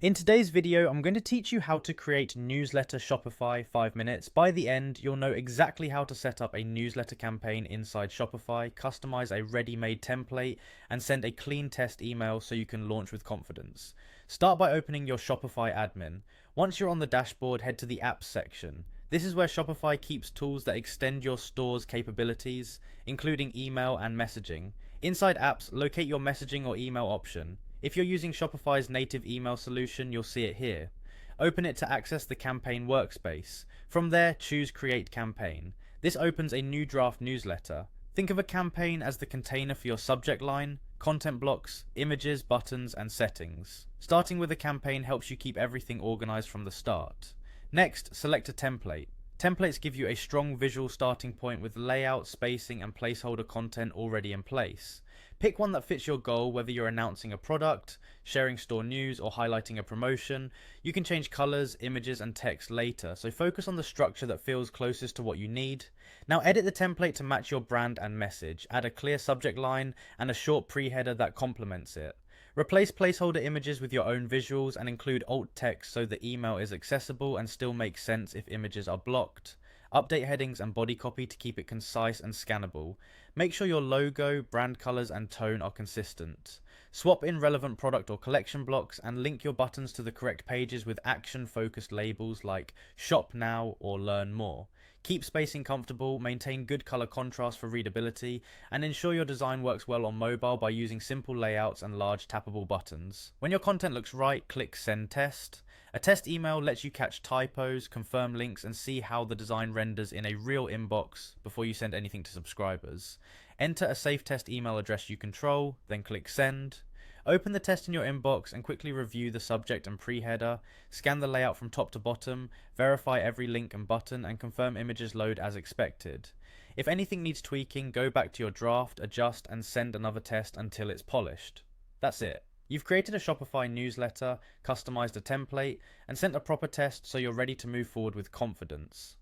In today's video, I'm going to teach you how to create newsletter Shopify 5 minutes. By the end, you'll know exactly how to set up a newsletter campaign inside Shopify, customize a ready-made template, and send a clean test email so you can launch with confidence. Start by opening your Shopify admin. Once you're on the dashboard, head to the Apps section. This is where Shopify keeps tools that extend your store's capabilities, including email and messaging. Inside Apps, locate your messaging or email option. If you're using Shopify's native email solution, you'll see it here. Open it to access the campaign workspace. From there, choose Create Campaign. This opens a new draft newsletter. Think of a campaign as the container for your subject line, content blocks, images, buttons, and settings. Starting with a campaign helps you keep everything organized from the start. Next, select a template. Templates give you a strong visual starting point with layout, spacing, and placeholder content already in place. Pick one that fits your goal, whether you're announcing a product, sharing store news, or highlighting a promotion. You can change colors, images, and text later, so focus on the structure that feels closest to what you need. Now edit the template to match your brand and message. Add a clear subject line and a short pre-header that complements it. Replace placeholder images with your own visuals and include alt text so the email is accessible and still makes sense if images are blocked. Update headings and body copy to keep it concise and scannable. Make sure your logo, brand colors, and tone are consistent. Swap in relevant product or collection blocks and link your buttons to the correct pages with action-focused labels like Shop Now or Learn More. Keep spacing comfortable, maintain good color contrast for readability, and ensure your design works well on mobile by using simple layouts and large tappable buttons. When your content looks right, click Send Test. A test email lets you catch typos, confirm links, and see how the design renders in a real inbox before you send anything to subscribers. Enter a safe test email address you control, then click Send. Open the test in your inbox and quickly review the subject and pre-header, scan the layout from top to bottom, verify every link and button, and confirm images load as expected. If anything needs tweaking, go back to your draft, adjust, and send another test until it's polished. That's it. You've created a Shopify newsletter, customized a template, and sent a proper test so you're ready to move forward with confidence.